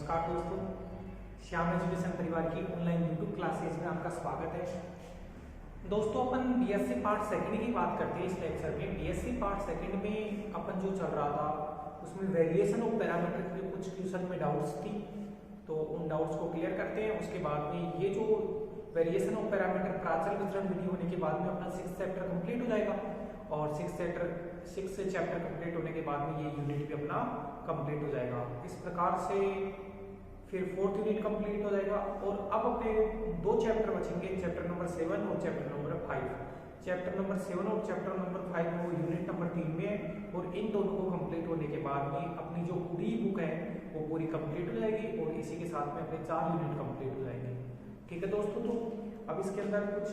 नमस्कार दोस्तों, श्याम एजुकेशन परिवार की ऑनलाइन यूट्यूब क्लासेज में आपका स्वागत है। दोस्तों अपन बीएससी पार्ट सेकंड की बात करते हैं इस लेक्चर में। बीएससी पार्ट सेकंड में अपन जो चल रहा था उसमें वेरिएशन ऑफ पैरामीटर के कुछ क्वेश्चन में डाउट्स थी, तो उन डाउट्स को क्लियर करते हैं। उसके बाद में ये जो वेरिएशन ऑफ पैरामीटर प्राचल वितरण विधि होने के बाद में अपना 6th चैप्टर कंप्लीट हो जाएगा और 6th चैप्टर कंप्लीट होने के बाद में ये यूनिट भी अपना कंप्लीट हो जाएगा। इस प्रकार से फिर 4th यूनिट कंप्लीट हो जाएगा और अब अपने दो चैप्टर बचेंगे, चैप्टर नंबर 7 और चैप्टर नंबर 5। चैप्टर नंबर 7 और चैप्टर नंबर 5 में वो यूनिट नंबर 3 में है और इन दोनों को कंप्लीट होने के बाद में अपनी जो पूरी बुक है वो पूरी कंप्लीट हो जाएगी और इसी के साथ में अपने 4 यूनिट कंप्लीट हो जाएंगे। ठीक है दोस्तों, तो अब इसके अंदर कुछ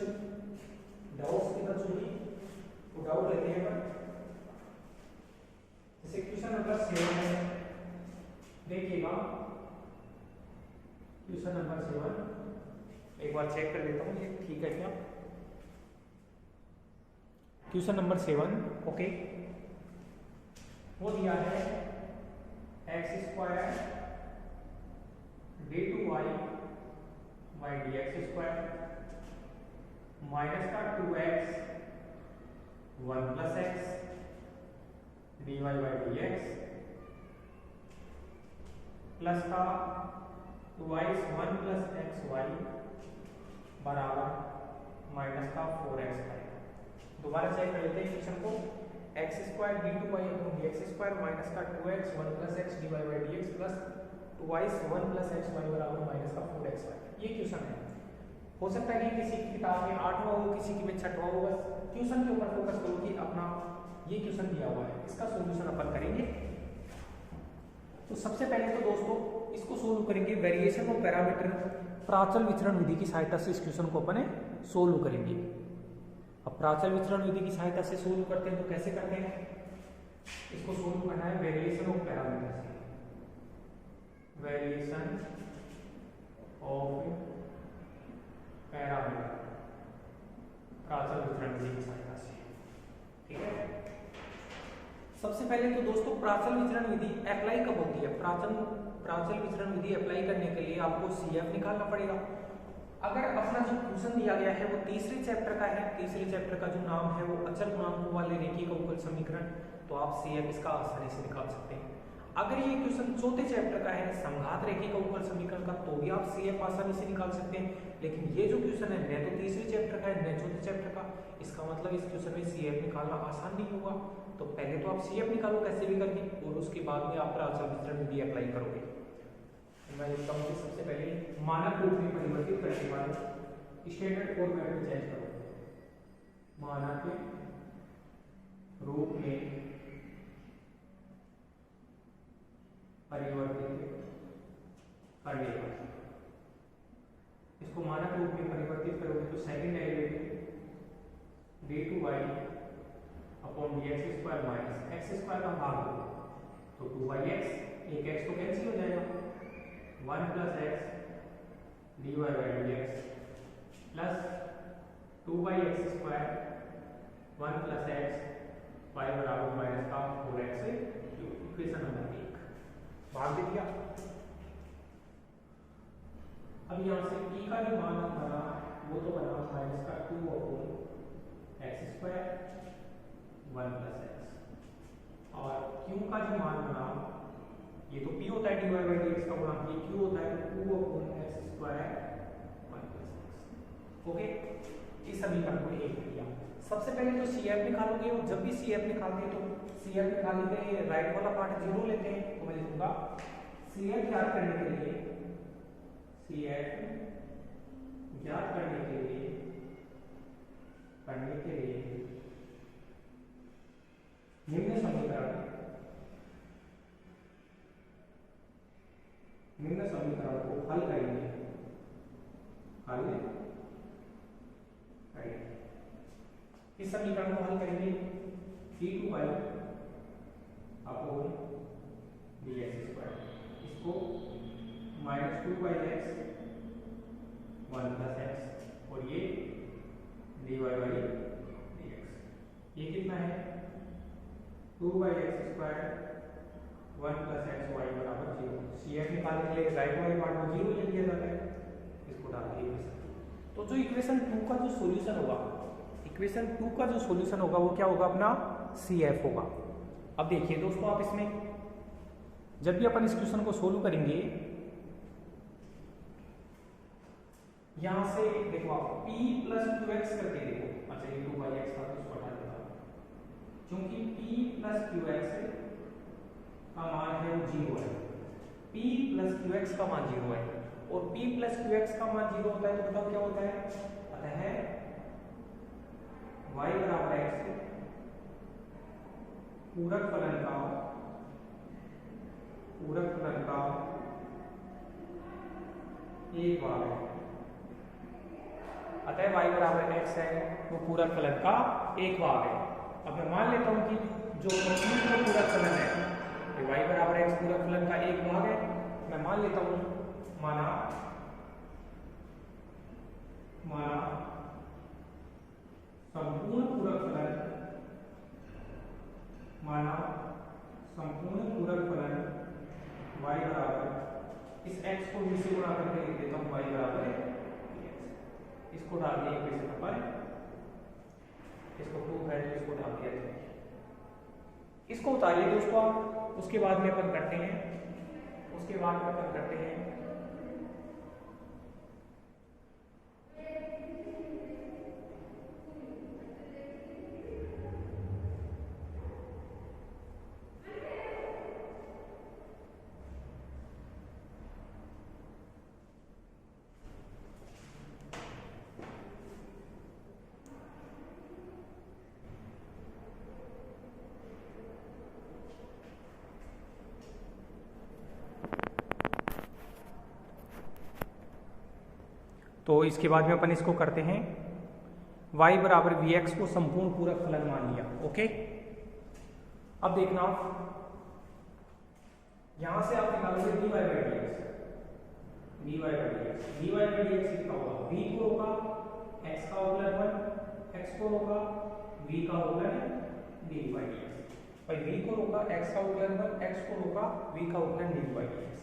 डाउट्स की बचेगी तो डाउट लेते हैं। जैसे क्वेश्चन नंबर 7 है, देखिएगा क्वेश्चन नंबर 7 एक बार चेक कर लेता हूँ ये ठीक है क्या। क्वेश्चन नंबर 7 ओके, वो दिया है x² d2y by dx² minus का 2x 1 plus x dy by dx plus का 2y 1 प्लस xy बराबर माइनस का 4x। दोबारा चेक कर लेते हैं क्वेश्चन को। x² d2y upon dx² minus का 2x 1 plus x dy by dx plus 2y 1 plus xy बराबर माइनस का 4xy। ये क्वेश्चन है। हो सकता है कि किसी की किताब में 8वां हो, किसी की में 6वां हो। बस क्वेश्चन के ऊपर फोकस करो कि अपना ये क्वेश्चन दिया हुआ है, इसका सॉल्यूशन अपन करेंगे। तो सबसे पहले तो दोस्तों इसको सोल्व करेंगे वेरिएशन ऑफ पैरामीटर प्राचल विचरण विधि की सहायता से। इस क्वेश्चन को अपन सोल्व करेंगे। अब प्राचल विचरण विधि की सहायता से सोल्व करते हैं तो कैसे करते हैं, इसको सोल्व करना है वेरिएशन ऑफ पैरामीटर से। वेरिएशन ऑफ पैरामीटर प्राचल वितरण विधि की सहायता से। ठीक है, सबसे पहले तो दोस्तों प्राचल विचरण विधि अप्लाई कब होती है। प्राचल विचरण विधि अप्लाई करने के लिए आपको CF निकालना पड़ेगा। अगर अपना जो क्वेश्चन दिया गया है वो तीसरे चैप्टर का है, तीसरे चैप्टर का जो नाम है वो अचल गुणांकों वाले रेखीय अवकल समीकरण, तो आप CF इसका आसानी से निकाल सकते हैं। अगर ये क्वेश्चन चौथे चैप्टर का है संघात रेखीय अवकल समीकरण का, तो भी आप CF आसानी से निकाल सकते हैं। लेकिन ये जो क्वेश्चन है न तो तीसरे चैप्टर का है न चौथे चैप्टर का, इसका मतलब इस क्वेश्चन में CF निकालना आसान नहीं होगा। तो पहले तो आप CF निकालो कैसे भी करके और उसके बाद में आप प्राचल वितरण विधि अप्लाई करोगे। मैं लिखता हूँ कि सबसे पहले मानक रूप में परिवर्तित करने वाले स्टैंडर्ड फॉर्मेट में चेंज करो। मानक रूप में परिवर्तित करने वाले, इसको मानक रूप में परिवर्तित करोगे तो second derivative d2y upon dx² minus x² का भाग होगा तो 2yx, एक x तो कैंसिल हो जाएगा, 1 plus x dy by dx plus 2yx² 1 plus x y बराबर माइनस का 4x। इक्वेशन नंबर 1 भाग दे दिया। अब यहाँ से p का जो मान बना वो तो बना माइनस का 2 अपॉन x² 1 प्लस x और q का जो मान बना ये तो p होता है dy बाई dx का गुणांक, ये q होता है 2 upon x² 1 plus x। Okay, इस समीकरण को एक किया। सबसे पहले तो CF निकालोगे और जब भी CF निकालते हैं तो CF निकालने के लिए राइट वाला पार्ट 0 लेते हैं। तो मैं लिखूंगा CF ज्ञात करने के लिए निम्न समीकरण को हल करेंगे। इस समीकरण को हल करेंगे d2y अपॉन dx², इसको माइनस 2yx 1 प्लस x और ये dy बाई dx, ये कितना है 2yx² 1 प्लस xy बराबर 0। सी एफ निकालने के लिए राइट वाले पार्ट को 0 ले लिया जाता है, इसको डाल दिया इक्वेशन। तो जो इक्वेशन 2 का जो सॉल्यूशन होगा, इक्वेशन 2 का जो सॉल्यूशन होगा वो क्या होगा अपना सी एफ होगा। अब देखिए दोस्तों, आप इसमें जब भी अपन इस क्वेश्चन को सोल्व करेंगे, यहां से देखो आप p प्लस क्यू एक्स करके देखो। अच्छा ये 2 x था तो इसको हटा देता हूं, क्योंकि p प्लस क्यू एक्स का मान है 0 है, p प्लस क्यू एक्स का मान 0 है, और p प्लस क्यू एक्स का मान 0 होता है तो बताओ क्या होता है, अतः y बराबर x पूरक फलन का एक भाग है। अतः y बराबर x है वो पूरक फलन का एक भाग है। अब मैं मान लेता हूं कि जो पूरक फलन है y बराबर x पूरक फलन का एक भाग है, मैं मान लेता हूं माना संपूर्ण पूरक फलन y बराबर इस x को v से गुणा करके लिख देता हूं y बराबर x, इसको डाल दिया इक्वेशन पर, इसको 2 है इसको डाल दिया जाए, इसको उतारिए दोस्तों आप। उसके बाद में अपन करते हैं तो इसके बाद में अपन इसको करते हैं, y बराबर वी एक्स को संपूर्ण पूरक फलन मान लिया। ओके, अब देखना यहां से आप निकालोगे dy बाई डी एक्स कितना होगा, v को होगा x का अवकलन 1, x को होगा v का अवकलन dy बाई डी एक्स, भाई v को होगा x का अवकलन 1, x को होगा v का अवकलन dy बाई डी एक्स।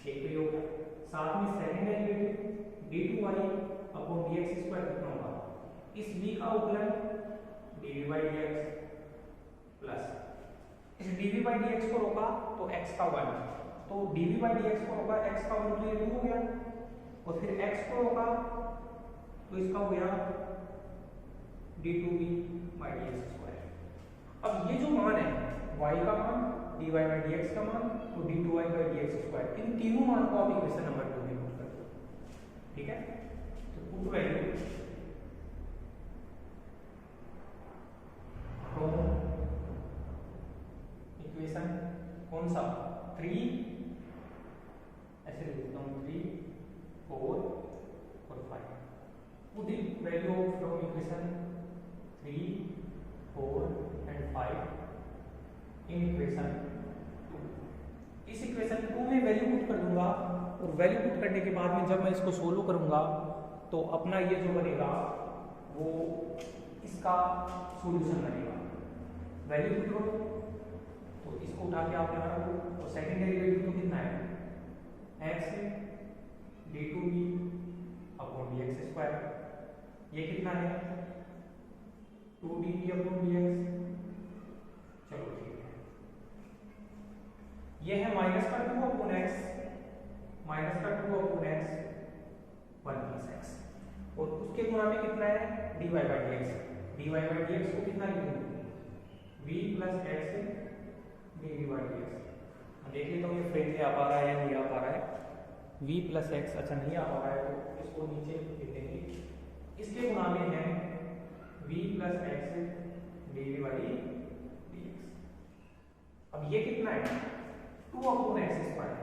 एक तो ये हो गया, साथ में second derivative d2y upon dx square कितना होगा, इस v का अवकलन dv बाई dx प्लस इस dv बाई dx को रोका तो x का 1, तो dv बाई dx को रोका x का 1 तो ये 2 हो गया, और फिर x को रोका तो इसका हो गया d2v बाई dx स्क्वायर। अब ये जो मान है y का मान, dy बाई dx का मान और d2y बाई dx स्क्वायर, इन तीनों मान को आप इक्वेशन नंबर 2 में पुट कर दो। ठीक है, तो पुट वैल्यू इक्वेशन कौन सा 3, ऐसे लिख देता हूं 3, 4 और 5, put value from equation 3, 4 and 5 in equation 2। इस इक्वेशन 2 में वैल्यू पुट कर दूंगा, और वैल्यू पुट करने के बाद में जब मैं इसको सोल्व करूंगा तो अपना ये जो बनेगा वो इसका सॉल्यूशन बनेगा। वैल्यू पुट करो तो इसको उठा के आप यहाँ रखो, तो सेकंड डेरिवेटिव तो कितना है x d2v upon dx square, ये कितना है 2dv अपॉन dx। चलो ठीक है, ये है माइनस का 2 अपॉन x, माइनस का 2 अपॉन x 1 प्लस x, और उसके गुणा में कितना है dy बाई dx को कितना लिखूंगा v plus x dv by dx। देख लेता हूँ ये फ्रेम में आ पा रहा है या नहीं आ पा रहा है, v प्लस x अच्छा नहीं आ पा रहा है तो इसको नीचे लिख देंगे, इसके गुणा में है v plus x dv by dx। अब ये कितना है 2 upon x square,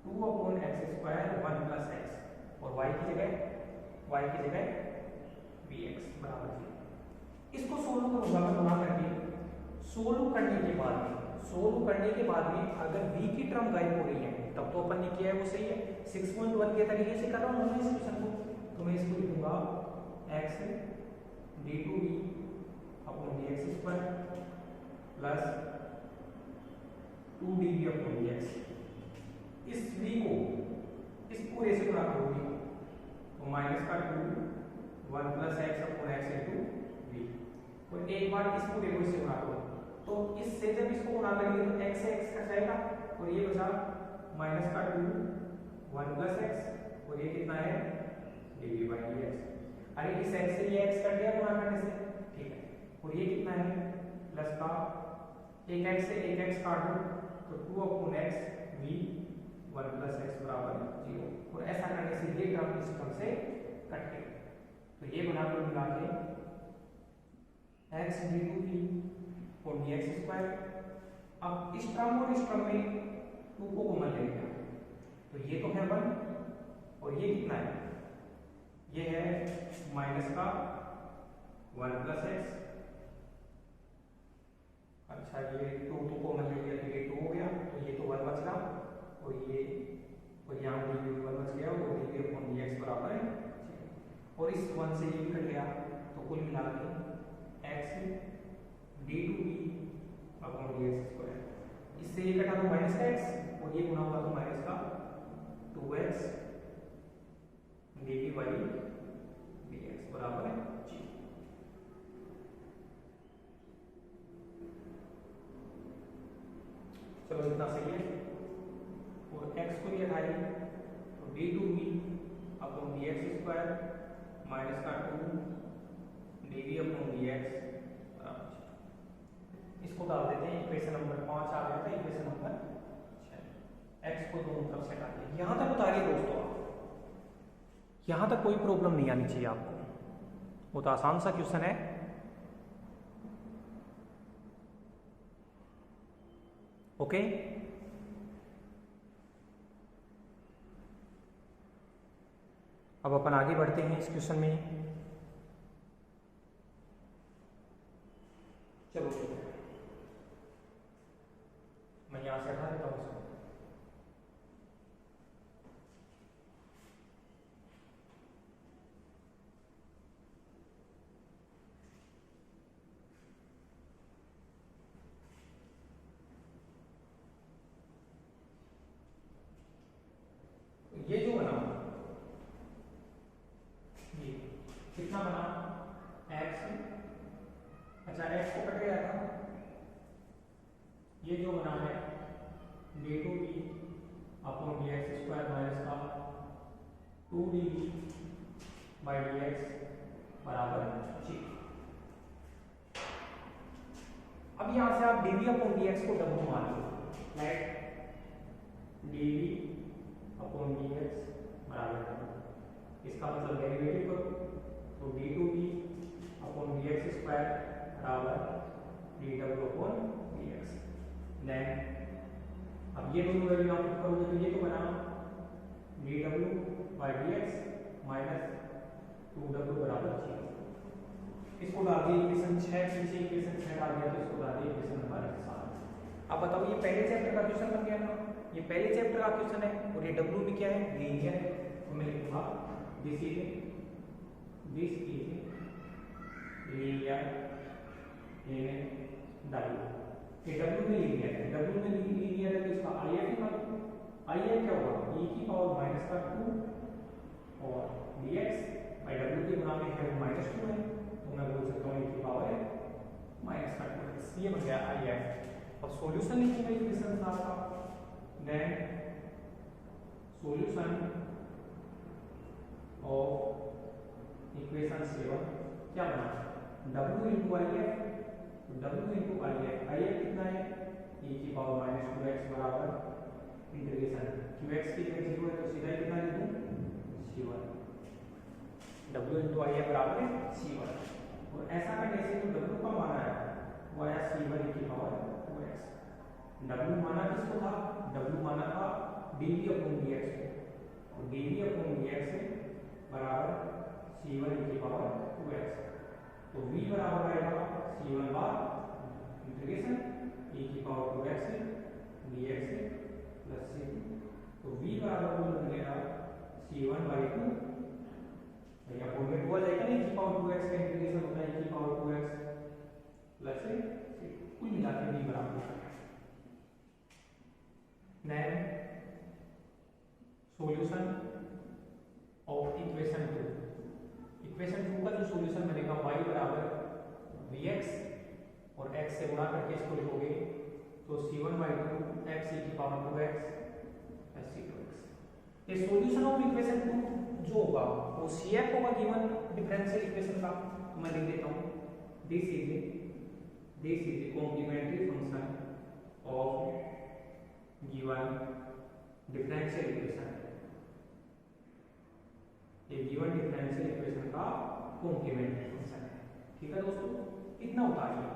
2 upon x square 1 plus x, और y की जगह vx बराबर 0। इसको सोल्व करूंगा मैं गुणा करके, सोल्व करने के बाद में अगर v की टर्म गायब हो रही है तब तो अपन ने किया है वो सही है, 6.1 के तरीके से कर रहा हूँ मैं इस क्वेश्चन को, तो मैं इसको लिखूंगा x d2v upon dx square plus 2dv upon dx। इस v को इस पूरे से गुणा करोगे तो माइनस का 2 1 plus x upon x into v, और एक बार इस पूरे को इससे गुणा करो तो इससे जब इसको गुणा करेंगे तो x से x कट जाएगा और ये बचा माइनस का 2 1 प्लस एक्स, और ये कितना है dv बाई dx। अरे इस x से ये x कट गया गुणा करने से, ठीक है, और ये कितना है प्लस का एक x से एक x काट दो तो 2 upon x v 1 plus x बराबर 0, और ऐसा करने से ये टर्म इस टर्म से कट गया, तो ये बना कर मिला के x d2v और dx स्क्वायर। अब इस टर्म और इस टर्म में 2 को कॉमन ले लिया तो ये तो है 1 और ये कितना है, ये है माइनस का 1 प्लस एक्स। अच्छा ये 2 तो कॉमन ले लिया तो ये 2 हो गया, तो ये तो 1 बच गया और ये और यहाँ भी 1 बच गया और dv अपॉन dx बराबर है, और इस 1 से ये भी कट गया तो कुल मिला के x d2v upon dx square, इससे ये कटा तो माइनस का x और ये गुना हुआ तो माइनस का 2x dv बाई dx बराबर है 0। चलो इतना सही है, और x को ये हटाइए तो d2v upon dx square minus का 2 dv अपॉन dx बराबर 0। इसको डाल देते हैं, इक्वेशन नंबर 5 आ गया था, इक्वेशन नंबर 6। x को दोनों तरफ से हटाइए। यहां तक उतारिए दोस्तों, आप यहां तक कोई प्रॉब्लम नहीं आनी चाहिए आपको, वो तो आसान सा क्वेश्चन है। ओके अब अपन आगे बढ़ते हैं इस क्वेश्चन में। चलो मैं यहां से हटा देता हूं इसको। ये जो बना ये कितना बना x, अच्छा x को कट गया था, ये जो बना है d2v upon dx square minus का 2dv बाई dx बराबर 0। अब यहां से आप dv अपॉन dx को w मान लो, राइट, dv अपॉन dx बराबर, इसका मतलब डेरिवेटिव करो तो d2v अपॉन dx स्क्वायर बराबर dw अपॉन dx। देन अब ये दोनों वैल्यू आप पुट करोगे तो ये तो बना dw by dx minus 2w बराबर 0। इसको डाल दिए इक्वेशन 6, पीछे इक्वेशन 6 डाल दिया तो इसको डाल दिए इक्वेशन नंबर 7। अब बताओ ये पहले चैप्टर का क्वेश्चन बन गया ना, ये पहले चैप्टर का क्वेश्चन है और ये w भी क्या है, लीनियर है, तो मैं लिखूंगा this is linear in w। ये w में लीनियर है, w में लीनियर है तो इसका if ही मानो, if क्या होगा e की पावर माइनस का 2 और dx बाई w के गुणा में है माइनस 2 है, तो मैं बोल सकता हूँ e की पावर है माइनस का 2, ये बन गया if। अब सॉल्यूशन लिखिएगा इक्वेशन 7 का, then solution of equation 7 क्या बना w into if, w into if कितना है e की पावर माइनस 2x बराबर इंटीग्रेशन qx की जगह 0 है तो सीधा कितना लिख दूं c1, w into if बराबर है c1, और ऐसा करने से जो w का मान आया वो आया c1 e की पावर 2x। w माना किसको था, w माना था dv अपॉन dx को, और dv अपॉन dx बराबर c1 e की पावर 2x, तो v बराबर आएगा c1 बार इंटीग्रेशन e की power 2x dx plus c2, तो v बराबर बन गया c1 बाई 2, या फोर में 2 आ जाएगा, e की पावर 2x का इंटीग्रेशन होता है e की पावर 2x प्लस c2, कुल मिला के v बराबर। इक्वेशन 2 का जो सॉल्यूशन बनेगा y बराबर vx और x से गुणा करके इसको लिखोगे तो c1/2 x e की पावर 2x प्लस c2x। ये सॉल्यूशन ऑफ इक्वेशन 2 जो होगा वो CF होगा गिवन डिफरेंशियल इक्वेशन का। तो मैं लिख देता हूँ this is a complementary function of given differential equation. ये गिवन डिफरेंशियल इक्वेशन का कॉम्प्लीमेंट्री फंक्शन है। ठीक है दोस्तों, इतना उतारिए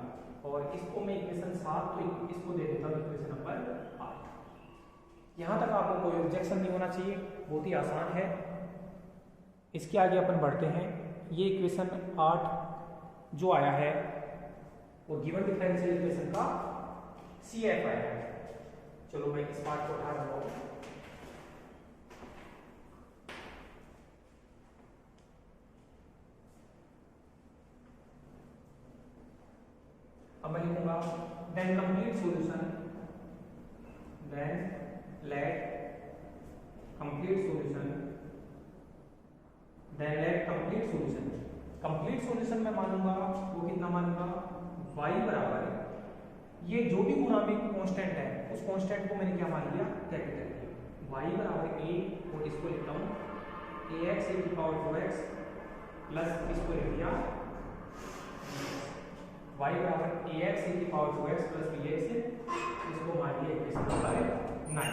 और इसको मैं इक्वेशन 7 तो इसको दे देता हूँ इक्वेशन नंबर 8। यहाँ तक आपको कोई ऑब्जेक्शन नहीं होना चाहिए, बहुत ही आसान है। इसके आगे अपन बढ़ते हैं। ये इक्वेशन 8 जो आया है वो गिवन डिफरेंशियल इक्वेशन का CF आया है। चलो मैं इस पार्ट को उठा रहा हूँ। अब मैं लिखूंगा then complete solution, then let complete solution, then let complete solution. Complete solution मैं मानूंगा वो कितना मानूंगा y बराबर ये जो भी गुणा में कांस्टेंट है उस कांस्टेंट को मैंने क्या मान लिया कैपिटल y बराबर a और इसको लिखता हूँ ax e की पावर 2x प्लस इसको लिख दिया y बराबर ax e की पावर 2x प्लस bx, इसको मान लिया इक्वेशन नंबर 9।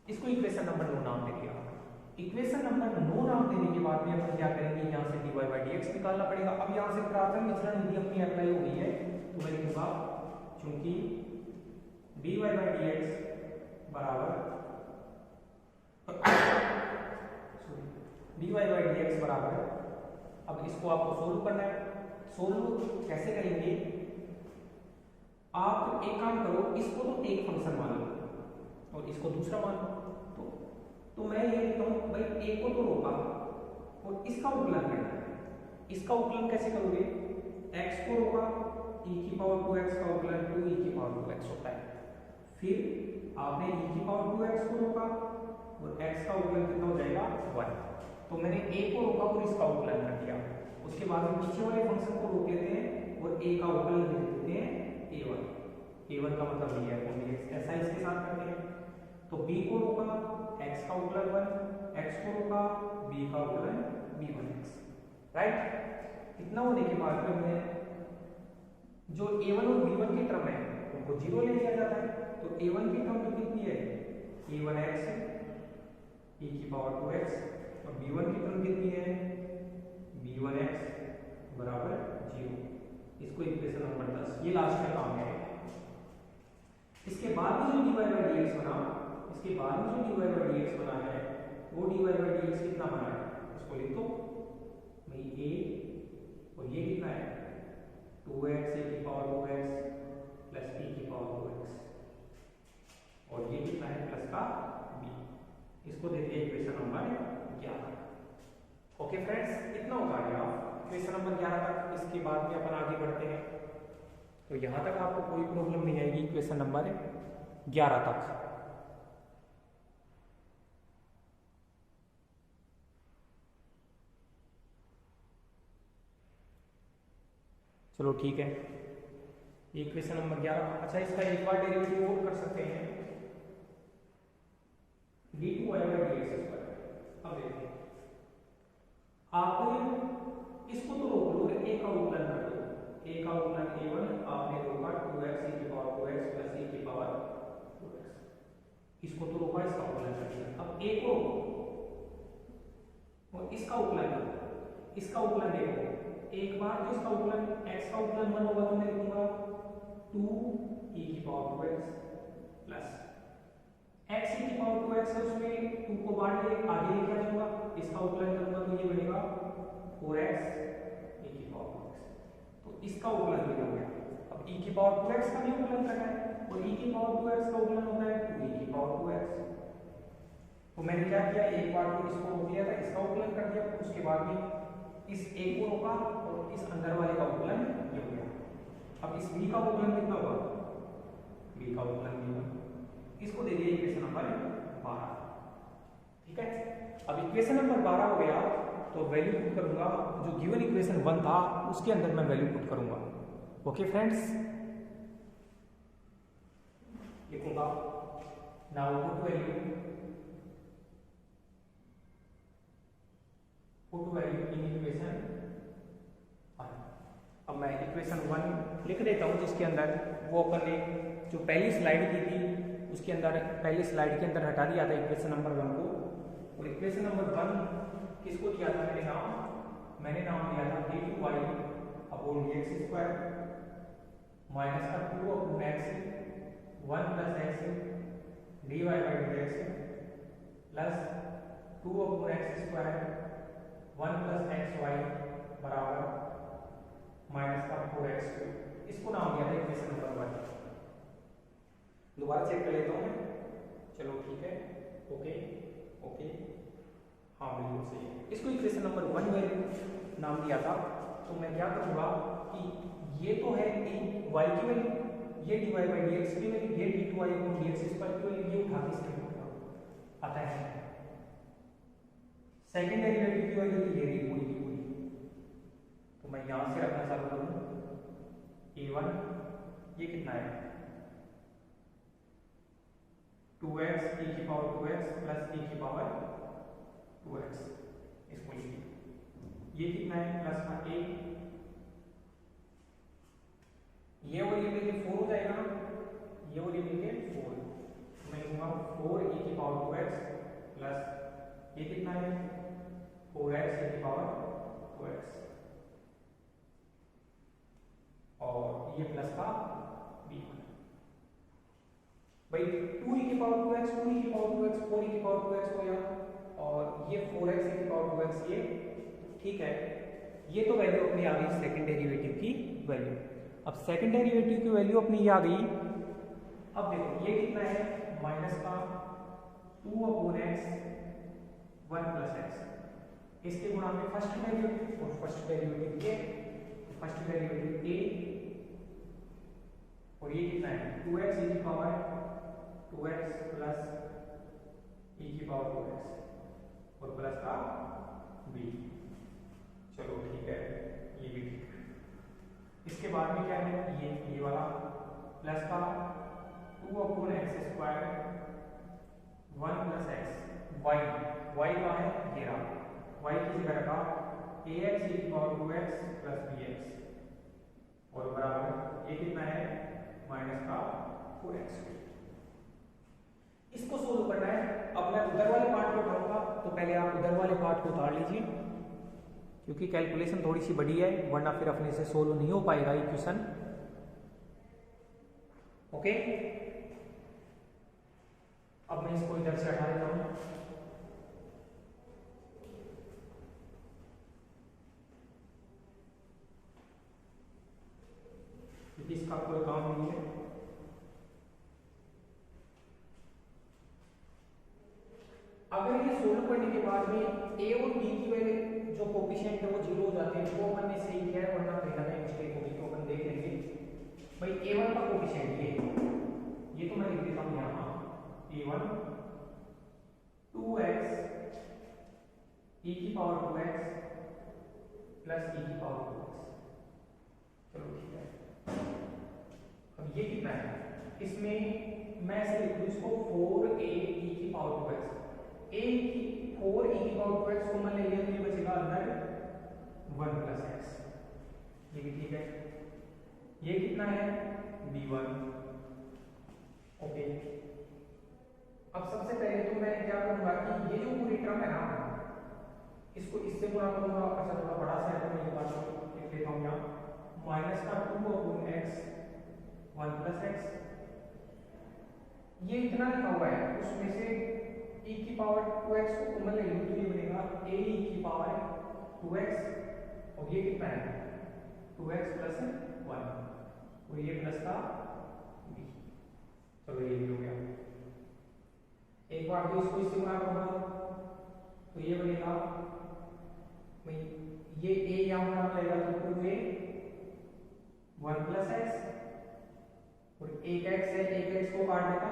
इसको इक्वेशन नंबर 9 नाम दे दिया। इक्वेशन नंबर 9 नाम देने के बाद में अपन क्या करेंगे, यहाँ से dy/dx निकालना पड़ेगा। अब यहाँ से प्राथमिक विचलन विधि अपनी अप्लाई हो गई है तो मैं लिखूंगा चूंकि dy/dx बराबर dy/dx बराबर, अब इसको आपको सोल्व करना है। सोल्व कैसे करेंगे, आप एक काम करो, इसको तो एक फंक्शन मान लो और इसको दूसरा मान लो। तो मैं ये लिखता हूँ भाई एक को तो रोका और इसका उकलन करना है। इसका उकलन कैसे करोगे, x को रोका e की पावर 2x का उकलन 2e की पावर 2x होता है। फिर आपने e की पावर 2x को रोका और x का उकलन कितना हो जाएगा 1। तो मैंने a को रोका और इसका उकलन कर दिया। उसके बाद में पीछे वाले फंक्शन को रोक लेते हैं और a का उकलन लिख देते हैं a1। a1 का मतलब ये है, ऐसा इसके साथ करते हैं। तो b को रोका, x का उकलन 1, x को रोका, b का उकलन b1x, राइट। इतना होने के बाद में मैं जो a1 और b1 की टर्म है उनको 0 ले लिया जाता है। तो a1 की टर्म तो कितनी है a1x e की पावर 2x और b1 की टर्म कितनी है b1x बराबर 0। इसको इक्वेशन नंबर 10 ये लास्ट में काम करेगा। इसके बाद में जो dy/dx बना, इसके बाद में जो dy/dx बना है वो dy/dx कितना बना है, उसको लिख दो भाई a और ये कितना है 2x e की पावर 2x प्लस e की पावर 2x और ये कितना है प्लस का b। इसको दे दिया इक्वेशन नंबर 11। ओके फ्रेंड्स, इतना उतार दिया इक्वेशन नंबर 11 तक। इसके बाद में अपन आगे बढ़ते हैं। तो यहाँ तक आपको कोई प्रॉब्लम नहीं आएगी इक्वेशन नंबर 11 तक। चलो ठीक है, इक्वेशन नंबर 11। अच्छा, इसका एक बार डेरिवेटिव और कर सकते हैं d2y/dx²। अब देखिए, आपने इसको तो रोक लो, a का उकलन कर दो। a का उकलन a1 आपने रोका 2x e की पावर 2x प्लस e की पावर 2x, इसको तो रोका, इसका उकलन कर दिया। अब a को और इसका उकलन करो, इसका उकलन देखो। एक बार तो इसका उकलन x का उकलन 1 होगा तो मैं लिखूंगा 2e की power 2x plus x e की पावर 2x है, उसमें 2 को बांट के आगे लेके आ जाऊंगा, इसका उकलन करूंगा तो ये बनेगा 4x e की पावर 2x। तो इसका उकलन भी हो गया। अब e की पावर 2x का भी उकलन करना है और e की पावर 2x का उकलन होता है 2e की पावर 2x। तो मैंने क्या किया, एक बार तो इसको रोक लिया था, इसका उकलन कर दिया, उसके बाद में इस a को रोका और इस अंदर वाले का उकलन ये हो गया। अब इस b का उकलन कितना होगा, b का उकलन b1। इसको दे दिया इक्वेशन नंबर 12। ठीक है, अब इक्वेशन नंबर 12 हो गया। तो वैल्यू पुट करूंगा, जो गिवन इक्वेशन 1 था उसके अंदर मैं वैल्यू पुट करूंगा। ओके फ्रेंड्स, लिखूंगा now put value in equation 1। अब मैं इक्वेशन 1 लिख देता हूं, जिसके अंदर वो अपन ने जो पहली स्लाइड की थी उसके अंदर, पहली स्लाइड के अंदर हटा दिया था इक्वेशन नंबर 1 को। और इक्वेशन नंबर 1 किसको दिया था मैंने नाम दिया था d2y अपॉन dx² माइनस का 2 upon x 1 plus x dy by dx plus 2 upon x² 1 plus xy बराबर माइनस का 4x²। इसको नाम दिया था इक्वेशन नंबर 1। दोबारा चेक कर लेता हूँ मैं, चलो ठीक है, ओके ओके, हाँ बिल्कुल सही है। इसको इक्वेशन नंबर 1 वैल्यू नाम दिया था। तो मैं क्या करूँगा कि ये तो है y की वैल्यू, ये dy बाई dx की वैल्यू, ये d2y को dx² की वैल्यू, ये उठा के इसके ऊपर आता है। सेकंड डेरिवेटिव की वैल्यू तो ये रही पूरी की पूरी। तो मैं यहाँ से रखना चालू करूँ a1, ये कितना है 2x e की पावर 2x प्लस e की पावर 2x, इसको लिखिए। ये कितना है प्लस का a, ये और ये मिलके 4 हो जाएगा ना, ये और ये मिलके 4। मैं लिखूंगा 4 e की पावर 2x प्लस ये कितना है 4x e की पावर 2x और ये प्लस का b1। भाई 2 e की पावर 2x 2 e की पावर 2x 4 e की पावर 2x हो गया और ये 4x e की पावर 2x, ये ठीक है। ये तो वैल्यू अपनी आ गई सेकंड डेरिवेटिव की वैल्यू। अब सेकंड डेरिवेटिव की वैल्यू अपनी ये आ गई। अब देखो ये कितना है माइनस का 2 अपॉन x 1 प्लस x, इसके गुणा में फर्स्ट डेरिवेटिव और फर्स्ट डेरिवेटिव ये, फर्स्ट डेरिवेटिव a और ये कितना है 2x e की पावर 2x प्लस e की पावर 2x और प्लस का b। चलो ठीक है, ये भी ठीक है। इसके बाद में क्या है ये वाला प्लस का 2 upon x² 1 plus x y का है ये रहा, y की जगह रखा ax e की पावर 2x प्लस bx और बराबर ये कितना है माइनस का 4x। इसको सोल्व करना है। अब मैं उधर वाले पार्ट को उठाऊंगा, तो पहले आप उधर वाले पार्ट को उतार लीजिए, क्योंकि कैलकुलेशन थोड़ी सी बड़ी है, वरना फिर अपने से सोल्व नहीं हो पाएगा इक्वेशन। ओके, अब मैं इसको इधर से हटा देता हूं। क्योंकि इसका कोई काम नहीं है। अगर ये सोल्व करने के बाद में a और b की वैल्यू जो कोफिशिएंट है वो 0 हो जाते हैं, वो अपन ने सही किया है, वरना कहीं ना कहीं मिस्टेक होगी, तो अपन देख लेंगे। भाई a1 का कोफिशिएंट ये तो मैं लिख देता हूं यहां a1 2x e की पावर 2x प्लस e की पावर 2x। चलो ठीक है। अब ये कितना है, इसमें मैं ऐसे लिख दूं इसको 4a e की पावर 2x, a की 4 e की पावर 2x को मैं ले लिया तो ये बचेगा अंदर 1 प्लस x, ये भी ठीक है। ये कितना है b1। ओके, अब सबसे पहले तो मैं क्या करूंगा कि ये जो पूरी टर्म है ना, इसको इससे गुणा करूंगा। अच्छा थोड़ा बड़ा सा है तो मैं ये बात लिख लेता हूं यहाँ माइनस का 2 अपॉन x 1 प्लस x, ये इतना लिखा हुआ है, उसमें से e की पावर 2x को कॉमन ले लूं तो ये बनेगा a e की पावर 2x और ये कितना है 2x प्लस 1 और ये प्लस का b। चलो ये भी हो गया। एक बार तो इसको इससे गुणा करूंगा तो ये बनेगा, ये a यहां गुणा लगेगा तो 2a 1 प्लस x और एक x है, एक x को काट देगा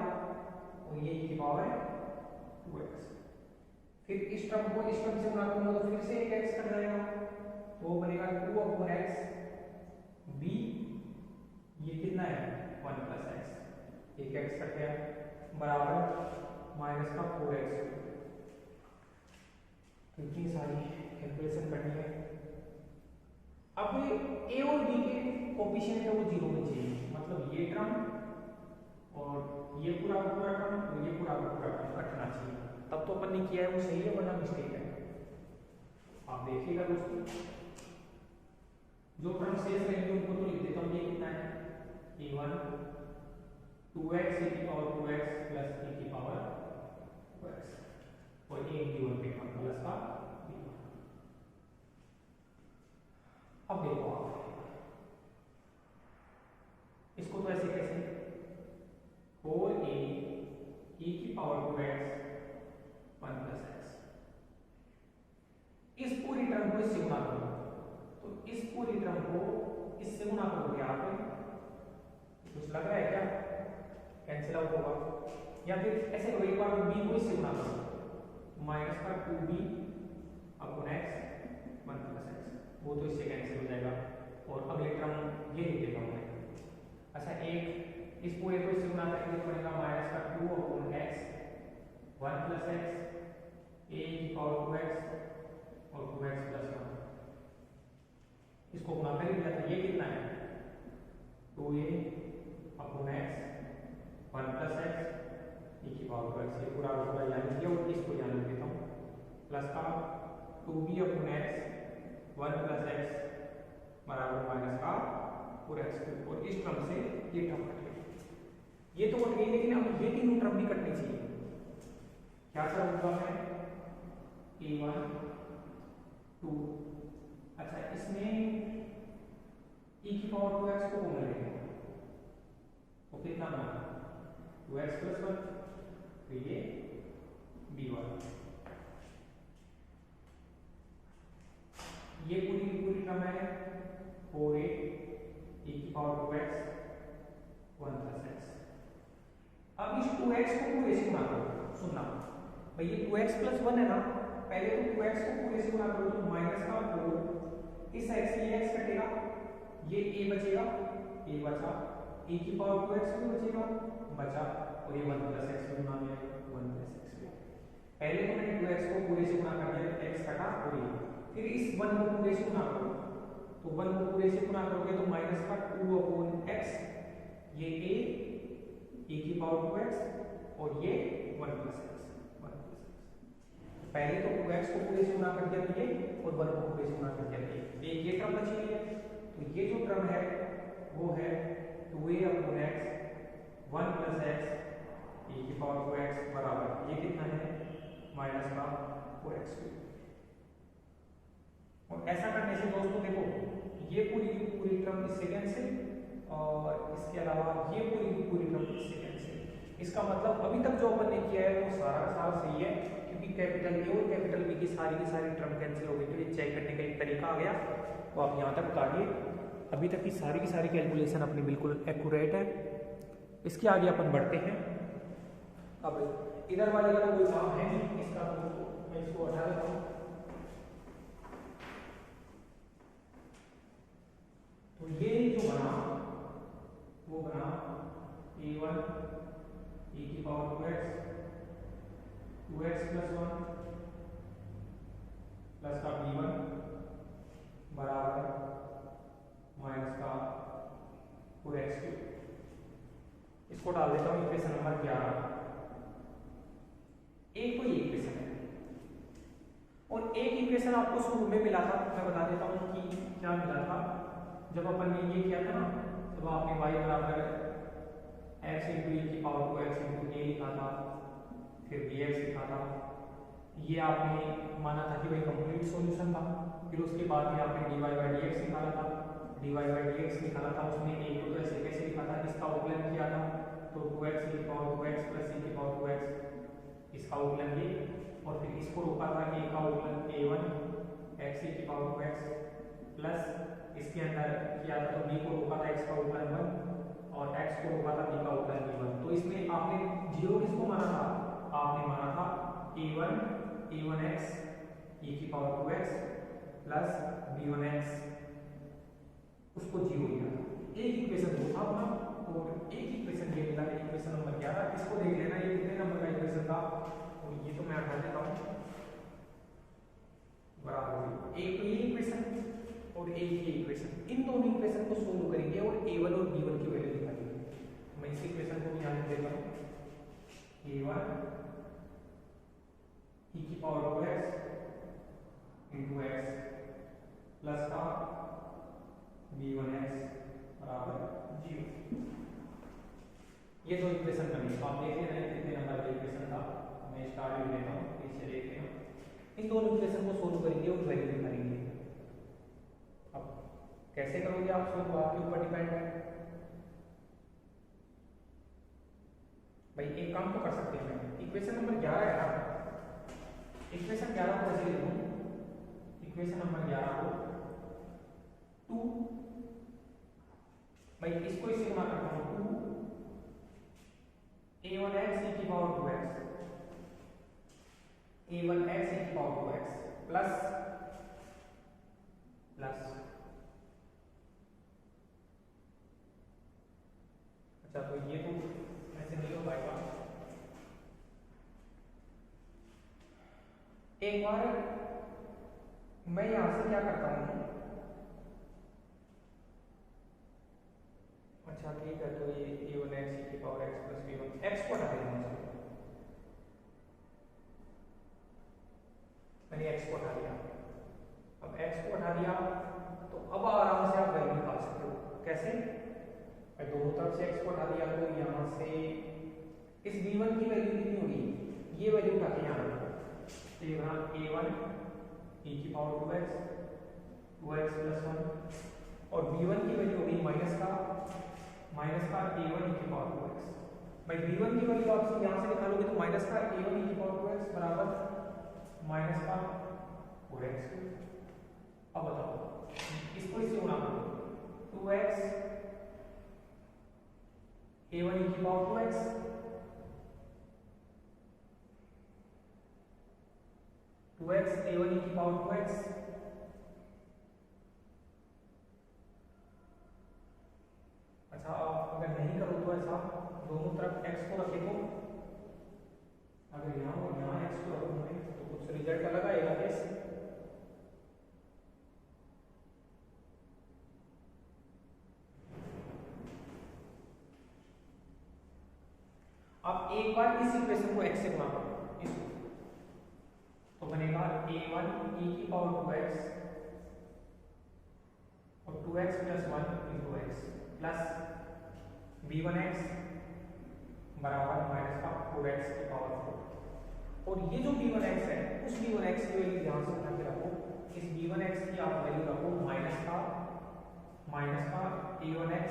और ये e की पावर है 2x। फिर इस टर्म को इस टर्म से गुणा करूंगा तो फिर से एक एक्स कट जाएगा, तो वो बनेगा 2 अपॉन एक्स बी, ये कितना है 1 प्लस एक्स, एक एक्स कट गया, बराबर माइनस का 4x। तो इतनी सारी कैलकुलेशन करनी है। अब ए और बी के कोफिशिएंट है वो 0 होने चाहिए, मतलब ये टर्म और ये पूरा का पूरा टर्म और ये पूरा का पूरा टर्म कटना चाहिए, तब तो अपन ने किया है वो सही है, वरना मिस्टेक है। आप देखिएगा दोस्तों, जो टर्म शेष रहेंगे उनको तो लिख देता हूँ। ये कितना है a1 2x e की पावर 2x प्लस e की पावर 2x, और a b1 पे टर्म प्लस का b1। अब देखो आप इसको तो ऐसे कैसे 4a e की पावर 2x 1 प्लस x, इस पूरी टर्म को इससे गुणा करो, तो इस पूरी टर्म को इससे गुणा करोगे आप, कुछ लग रहा है क्या, कैंसिल आउट होगा, या फिर ऐसे करो, एक बार b को इससे गुणा करो, माइनस का 2b upon x 1 plus x, वो तो इससे कैंसिल हो जाएगा, और अगले टर्म ये लिख देता हूँ मैं। अच्छा, एक इस पूरे को इससे गुणा करेंगे तो बनेगा माइनस का 2 upon x 1 plus x a की पावर 2x और 2x प्लस 1, इसको गुणा कर दिया था, ये कितना है 2a upon x 1 plus x e की पावर 2x, ये पूरा पूरा याद किया, और इसको याद लिख देता हूँ, प्लस का 2b upon x 1 plus x बराबर माइनस का 4x, और इस टर्म से ये टर्म कट गई, ये तो कट गई, लेकिन अब ये तीनों टर्म भी कटनी चाहिए। क्या सर होगा है a1 2, अच्छा इसमें e की पावर 2x को कॉमन लेंगे, तो कितना बना 2x प्लस 1, तो ये b1, ये पूरी टर्म है 4a e की पावर 2x 1 प्लस x। अब इस 2x को पूरे से गुणा करो, सुनना भाई, ये 2x प्लस 1 है ना, पहले तो 2x को पूरे से गुणा करो, तो माइनस का 4, इस x से ये x कटेगा, ये a बचेगा, a बचा, e की पावर 2x भी बचेगा, बचा, और ये 1 प्लस x गुणा में 1 प्लस x। पहले तो मैंने 2x को पूरे से गुणा कर दिया, x कटा, और ये फिर इस 1 को पूरे से गुणा करो, तो 1 को पूरे से गुणा करोगे तो माइनस का 2 अपॉन x, ये a e की पावर 2x और ये 1 प्लस x 1 प्लस x। पहले तो 2x को पूरे से गुणा कर दिया तो ये, और 1 को पूरे से गुणा कर दिया तो ये टर्म बची हुई है, तो ये जो टर्म है वो है 2a upon x 1 plus x e की पावर 2x बराबर, ये कितना है माइनस का 4x। और ऐसा करने से दोस्तों देखो, ये पूरी की पूरी टर्म इससे कैंसिल, और इसके अलावा ये पूरी की पूरी टर्म इससे कैंसिल। इसका मतलब अभी तक जो अपन ने किया है वो सारा का सारा सही है, क्योंकि कैपिटल ए और कैपिटल बी की सारी टर्म कैंसिल हो गई, तो ये चेक करने का एक तरीका आ गया। तो आप यहाँ तक काटिए, अभी तक की सारी कैलकुलेशन अपनी बिल्कुल एक्यूरेट है। इसके आगे अपन बढ़ते हैं। अब इधर वाले का तो कोई काम है नहीं, इसका तो मैं इसको हटा देता हूँ। तो ये जो बना वो बना a1 e की पावर 2x प्लस 1 प्लस का b1 बराबर माइनस का 4x3। इसको डाल देता हूँ इक्वेशन नंबर 11। एक कोई इक्वेशन है, और एक इक्वेशन आपको शुरू में मिला था, मैं बता देता हूँ कि क्या मिला था। जब अपन ने ये किया था ना, तब आपने y बराबर x इंटू e की पावर 2x इंटू a लिखा था, फिर bx लिखा था। ये आपने माना था कि भाई कंप्लीट सॉल्यूशन था। फिर उसके बाद में आपने dy बाई dx निकाला था, dy बाई dx निकाला था, उसमें a को तो ऐसे कैसे लिखा था, इसका अवकलन किया था, तो 2x की पावर 2x प्लस e की पावर 2x, इसका अवकलन ये, और फिर इसको रोका था a का अवकलन a1 x e की पावर 2x प्लस इसके अंदर किया था, तो b को रोका था x का अवकलन 1 और x को रोका था b का अवकलन b1। तो इसमें आपने जीरो किसको माना था, आपने माना था a1 a1x e की पावर 2x प्लस b1x उसको 0 लिया था। एक इक्वेशन वो था अपना और एक इक्वेशन ये मिला इक्वेशन नंबर 11। इसको देख लेना ये कितने नंबर का इक्वेशन था, और ये तो मैं हटा देता हूँ बराबर एक तो ये इक्वेशन और एक ये इक्वेशन, इन दोनों इक्वेशन को सोल्व करेंगे और a1 और b1 की वैल्यू निकालेंगे। मैं इस इक्वेशन को भी यहाँ देता हूँ a1 e की power 2x into x plus का b1x बराबर 0। ये दो इक्वेशन बनी, तो आप देख लेना कितने नंबर का इक्वेशन था। मैं स्टार्ट भी लेता हूँ, पीछे देख लेना। इन दोनों इक्वेशन को सोल्व करेंगे और वैल्यू निकालेंगे। अब कैसे करोगे आप सोल्व, आपके ऊपर डिपेंड है भाई। एक काम तो कर सकते हैं, इक्वेशन नंबर 11 है ना, इक्वेशन 11 को ऐसे लिखूं, इक्वेशन नंबर 11 को 2 भाई इसको इससे गुणा करता हूं 2 a1x e की पावर 2x a1x e की पावर 2x प्लस अच्छा, तो ये तो ऐसे नहीं हो पाएगा। एक बार मैं यहां से क्या करता हूं, अच्छा ठीक है, तो ये a1x e की power x plus b1 x को हटा देना है। मैंने x को हटा दिया। अब x को हटा दिया तो अब आराम से आप वैल्यू निकाल सकते हो। कैसे? दोनों तरफ से x को हटा दिया तो यहां से इस b1 की वैल्यू कितनी होगी, ये वैल्यू उठा के यहां रखो, तो यहाँ a1 e की पावर 2x प्लस 1 और b1 की वैल्यू होगी माइनस का a1 e की पावर 2x। भाई b1 की वैल्यू आप यहां से निकालोगे तो माइनस का a1 e की पावर 2x बराबर माइनस का 4x। अब बताओ इसको इससे गुणा करो, 2x a1 e की power 2x 2x a1 e की पावर 2x अच्छा, अगर नहीं करो तो ऐसा दोनों तरफ x को रखे तो अगर यहाँ और यहाँ x को रखोगे तो कुछ रिजल्ट अलग आएगा। कैसे? अब एक बार इस इक्वेशन को x से गुणा करो, इसको तो बनेगा a1 e की पावर 2x और 2x plus 1 into x plus b1x बराबर माइनस का 4x की पावर 4। और ये जो b1x है उस b1x की वैल्यू ध्यान से उठा के रखो, इस b1x की आप वैल्यू रखो माइनस का a1x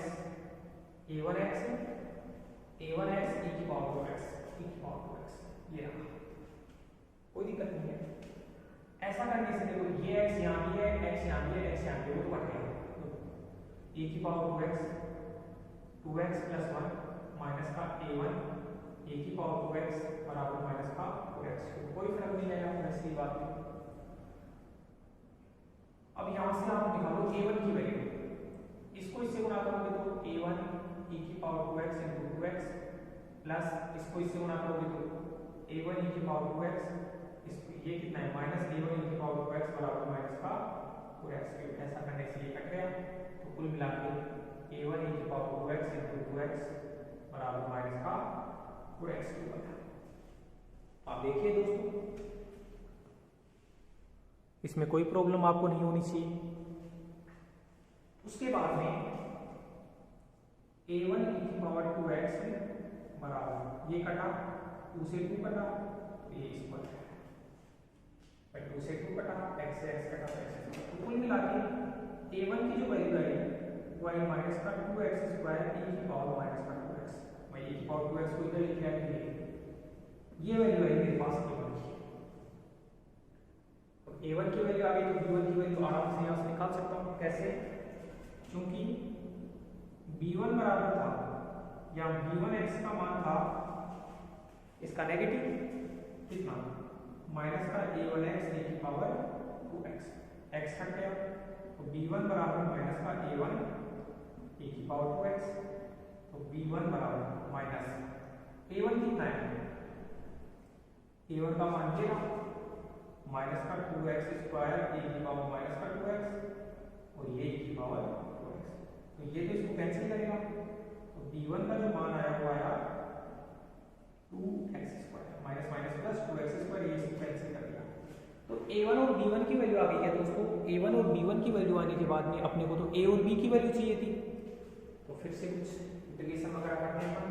e की पावर 2x ये रहा, कोई दिक्कत नहीं है। ऐसा करने से देखो ये x यहाँ भी है, x यहाँ भी है, x यहाँ भी है, वो तो कट गया। e की पावर 2x प्लस 1 माइनस का a1 e की पावर 2x बराबर माइनस का 4x, कोई फर्क नहीं आएगा वैसी बात नहीं। अब यहां से आप निकालो a1 की वैल्यू, इसको इससे गुणा करोगे तो a1 e की power 2x into 2x plus इसको इससे गुणा करोगे तो a1 e की पावर 2x, ये कितना है माइनस a1 e की पावर 2x बराबर माइनस का 4x। ऐसा करने से ये कट गया, तो कुल मिला के a1 e की पावर 2x इंटू 2x बराबर माइनस का 4x बना। आप देखिए दोस्तों, इसमें कोई प्रॉब्लम आपको नहीं होनी चाहिए। उसके बाद में a1 e की पावर 2x बराबर ये कटा 2 से 2 कटा, ये इस पर 2 से 2 कटा, x से x कटा, तो कुल मिला के a1 की जो वैल्यू आई वो आई माइनस का 2x स्क्वायर e की पावर माइनस का 2x। भाई e की पावर 2x को इधर लिख लिया, ये वैल्यू आई मेरे पास a1 की। तो a1 की वैल्यू आ गई तो b1 की वैल्यू आराम से यहाँ से निकाल सकता हूँ। कैसे? क्योंकि b1 बराबर था या b1x का मान था इसका नेगेटिव कितना माइनस का a1x e की पावर 2x, x हट गया तो b1 बराबर माइनस का a1 e की पावर 2x, तो b1 बराबर माइनस a1 कितना है, a1 का मान लेना माइनस का 2x स्क्वायर e की पावर माइनस का 2x और ये e की पावर 2x, तो ये तो इसको कैंसिल करेगा, तो b1 का जो मान आया वो आया 2x square minus minus plus 2x square, ये इसको कैंसिल कर दिया, तो a1 और b1 की वैल्यू आ गई है दोस्तों। a1 और b1 की वैल्यू आने के बाद में अपने को तो a और b की वैल्यू चाहिए थी, तो फिर से कुछ इंटीग्रेशन वगैरह करते हैं अपन,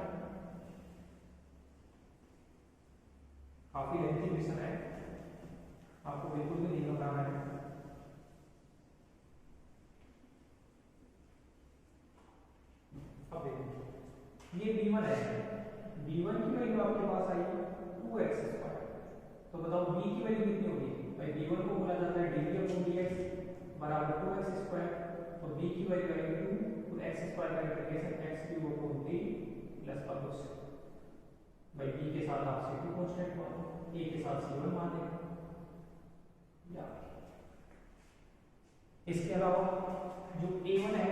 काफी लेंथी क्वेश्चन है, आपको बिल्कुल भी नहीं घबराना है। अब देखिए ये b1 है, b1 की वैल्यू आपके पास आई 2x स्क्वायर, तो बताओ b की वैल्यू कितनी होगी भाई, b1 को बोला जाता है dv/dx बराबर 2x स्क्वायर, तो b की वैल्यू आएगी 2, तो x स्क्वायर का integration x cube upon 3 plus का cos भाई b के साथ आप c2 कांस्टेंट मान लो, a के साथ c1 मान लें, या इसके अलावा जो a1 है,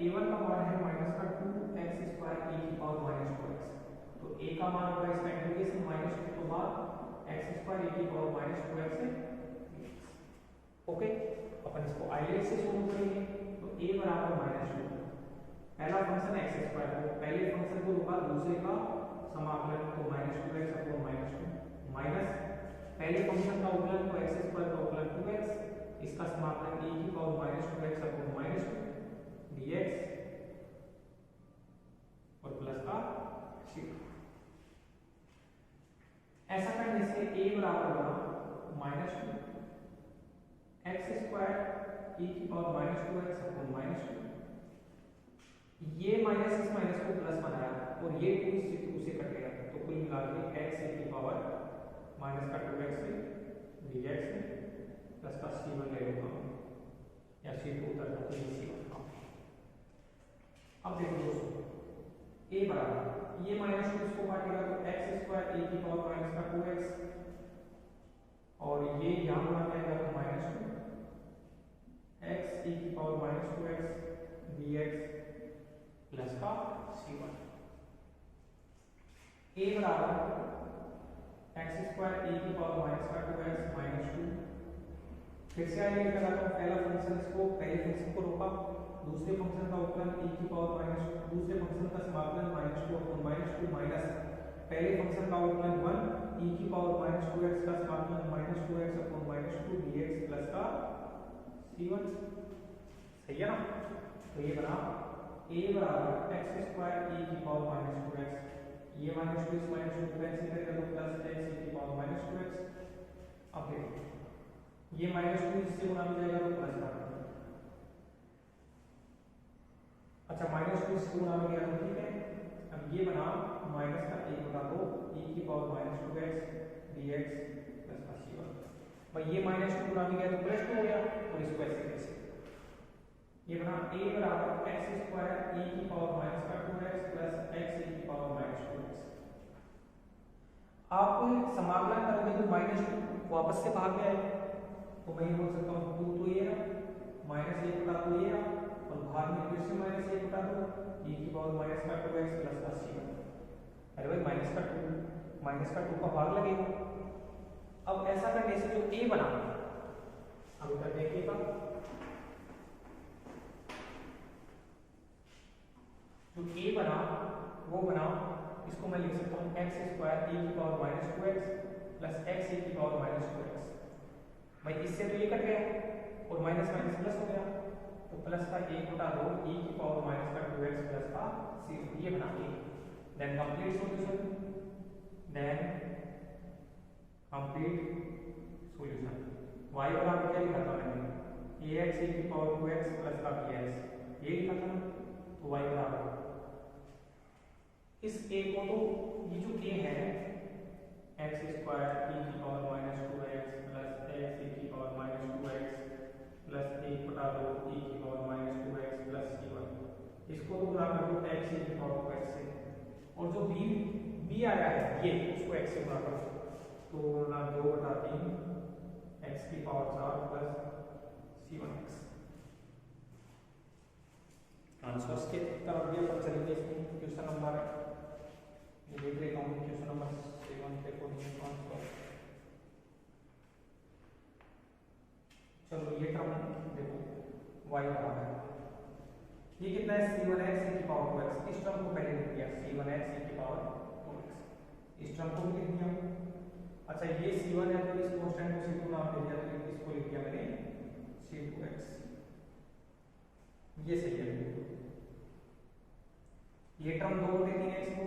a1 का मान है माइनस का 2x स्क्वायर e की पावर माइनस 2x, तो a का मान होगा इसका इंटीग्रेशन माइनस 2 के बाद x स्क्वायर e की पावर माइनस 2x है, ओके। अपन इसको आईलेट से सोल्व करेंगे, तो a बराबर माइनस 2, पहला फंक्शन x स्क्वायर को पहले फंक्शन को रूपा दूसरे का समाकलन, तो minus 2x upon minus 2 minus पहले फंक्शन का उकलन तो x स्क्वायर का उकलन 2x, इसका समाकलन e की power minus 2x upon minus 2 dx और प्लस का c, ऐसा करने से a बराबर होगा माइनस 2 x स्क्वायर e की power minus 2x upon minus 2, ये माइनस इस माइनस को प्लस बनाया और ये 2 से 2 से कट गया, तो कुल मिला के x e की पावर माइनस का 2x dx प्लस का c1 ले लूंगा या c2 उतर जाता है c1। अब देखो दोस्तों a बराबर ये माइनस 2 इसको काटेगा तो x स्क्वायर e की पावर माइनस का 2x और ये यहाँ बना जाएगा तो माइनस 2 x e की power minus 2x dx plus का c1। a बराबर x स्क्वायर e की पावर माइनस का 2x माइनस 2, फिर से आइए लगाता हूँ, पहला फंक्शन इसको पहले फंक्शन को रोका, दूसरे फंक्शन का उकलन e की पावर माइनस 2, दूसरे फंक्शन का समाकलन माइनस 2 अपॉन माइनस 2 माइनस पहले फंक्शन का उकलन 1 e की पावर माइनस 2x का समाकलन minus 2x upon minus 2 dx plus का c1, सही है ना। तो ये बना a बराबर x स्क्वायर e की पावर माइनस 2x, ये माइनस 2 इस माइनस 2 को कैंसिल करेगा तो प्लस x e की पावर माइनस 2x, अब देखो ये माइनस 2 इससे गुणा हो जाएगा तो प्लस का, अच्छा माइनस 2 इससे गुणा हो गया तो ठीक है। अब ये बना माइनस का 1/2 e की power minus 2x dx plus का c1, भाई ये माइनस 2 गुणा हो गया तो प्लस 2 हो गया और इसको ऐसे कैसे, ये बना a बराबर x स्क्वायर e की पावर माइनस का 2x प्लस x e की पावर माइनस 2x। आप समाकलन करोगे तो माइनस 2 वापस से भाग गया है, तो मैं ये बोल सकता हूँ 2 तो ये रहा माइनस 1/2 ये रहा और भाग में फिर से माइनस 1/2 e की पावर माइनस का 2x प्लस का c1, अरे भाई माइनस का 2 का भाग लगेगा। अब ऐसा करने से जो a बना, अब इधर देखिएगा जो a बना वो बना, इसको मैं लिख सकता हूँ x स्क्वायर e की power minus 2x plus x e की पावर माइनस 2x, भाई इससे तो ये कट गया और माइनस माइनस प्लस हो गया, तो प्लस का 1/2 e की पावर माइनस का 2x प्लस का c, ये बना a, then complete solution, then complete solution, y बराबर क्या लिखा था मैंने ax e की पावर 2x प्लस का bx, ये लिखा था, तो y बराबर इस a को, तो ये जो a है x स्क्वायर e की power minus 2x plus x e की power minus 2x plus 1/2 e की power minus 2x plus c1, इसको तो गुणा कर दो x e की पावर 2x से, और जो b आया है ये उसको x से गुणा करो, तो ना 2/3 x की पावर 4 प्लस c1x। आंसर्स के तरफ भी अपन चलेंगे। इसमें क्वेश्चन नंबर देख लेता हूँ, क्वेश्चन नंबर 7 पे क्वेश्चन आंसर। चलो ये टर्म देखो y बराबर है, ये कितना है c1x e की पावर 2x। इस टर्म को पहले लिख दिया c1x e की पावर 2x, इस टर्म को भी लिख दिया। अच्छा ये c1 है तो इस कांस्टेंट को c2 नाम दे दिया, तो इसको लिख दिया मैंने c2x। ये सही है। ये टर्म 2/3 x को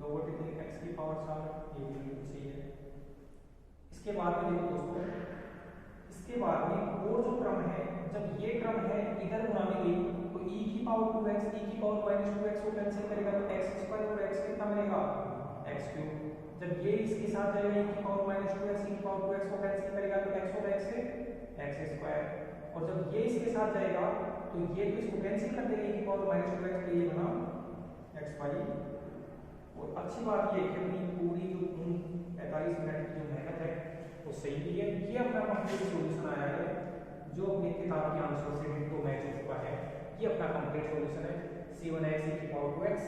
2/3 x की पावर 4, ये भी बिल्कुल सही है। इसके बाद में देखो दोस्तों, इसके बाद में और जो टर्म है, जब ये टर्म है इधर गुणा में गई तो e की पावर 2x e की पावर -2x को कैंसिल करेगा तो x² और x कितना मिलेगा x3। जब ये इसके साथ जाएगा e की पावर -2x e की पावर 2x को कैंसिल करेगा तो x और x से x²। और जब ये इसके साथ जाएगा तो ये तो इसको कैंसिल कर देगा e की पावर -2x, तो ये बना x5। और अच्छी बात ये कि अपनी पूरी जो 45 मिनट की जो मेहनत है वो सही भी है। ये अपना कंप्लीट सॉल्यूशन आया है जो अपनी किताब के आंसर से भी तो मैच हो चुका है। ये अपना कंप्लीट सॉल्यूशन है c1x e की पावर 2x,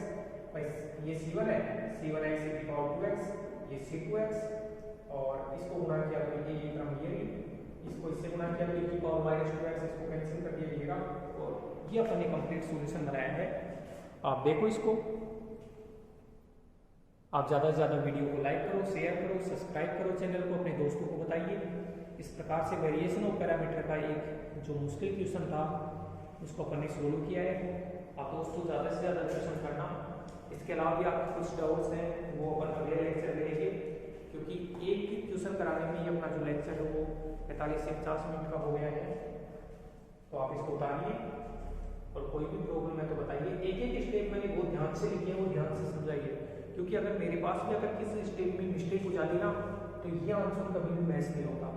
ये c1 है, c1x e की पावर 2x, ये c2x और इसको गुणा किया तो ये टर्म ये, इसको इससे गुणा किया तो e की पावर -2x, इसको कैंसिल कर दिया जाएगा। और ये अपन ने कंप्लीट सॉल्यूशन बनाया है। आप देखो इसको, आप ज़्यादा से ज़्यादा वीडियो को लाइक करो, शेयर करो, सब्सक्राइब करो चैनल को, अपने दोस्तों को बताइए। इस प्रकार से वेरिएशन ऑफ पैरामीटर का एक जो मुश्किल क्वेश्चन था उसको अपन ने सोल्व किया है। आप दोस्तों ज़्यादा से ज़्यादा क्वेश्चन करना। इसके अलावा भी आपके कुछ डाउट्स हैं वो अपन अगले लेक्चर में लेंगे, क्योंकि एक क्वेश्चन कराने में ही अपना जो लेक्चर है वो 45 से 50 मिनट का हो गया है। तो आप इसको उतारिए और कोई भी प्रॉब्लम है तो बताइए। एक एक स्टेप मैंने बहुत ध्यान से लिखे हैं, वो ध्यान से समझाइए, क्योंकि अगर मेरे पास भी अगर किसी स्टेप में मिस्टेक हो जाती ना तो ये आंसर कभी भी मैच नहीं होता।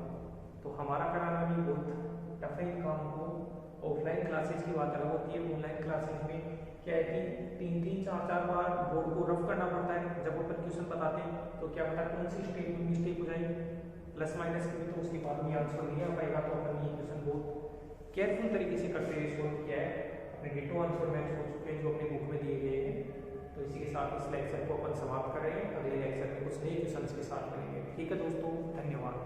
तो हमारा कराना भी बहुत टफ है इन काम को। ऑफलाइन क्लासेस की बात अलग होती है, ऑनलाइन क्लासेस में क्या है कि 3-3, 4-4 बार बोर्ड को रफ करना पड़ता है। जब अपन क्वेश्चन बताते हैं तो क्या पता कौन सी स्टेप में मिस्टेक हो जाएगी, प्लस माइनस की भी, तो उसके बाद में आंसर नहीं आ पाएगा। तो अपन ये क्वेश्चन बहुत केयरफुल तरीके से करते हुए सोल्व किया है। अपने डिटो आंसर मैच हो चुके हैं जो अपने बुक में दिए गए हैं। तो इसी के साथ इस लेक्चर को अपन समाप्त कर रहे हैं। अगले लेक्चर में कुछ नए क्वेश्चन के साथ मिलेंगे। ठीक है दोस्तों, धन्यवाद।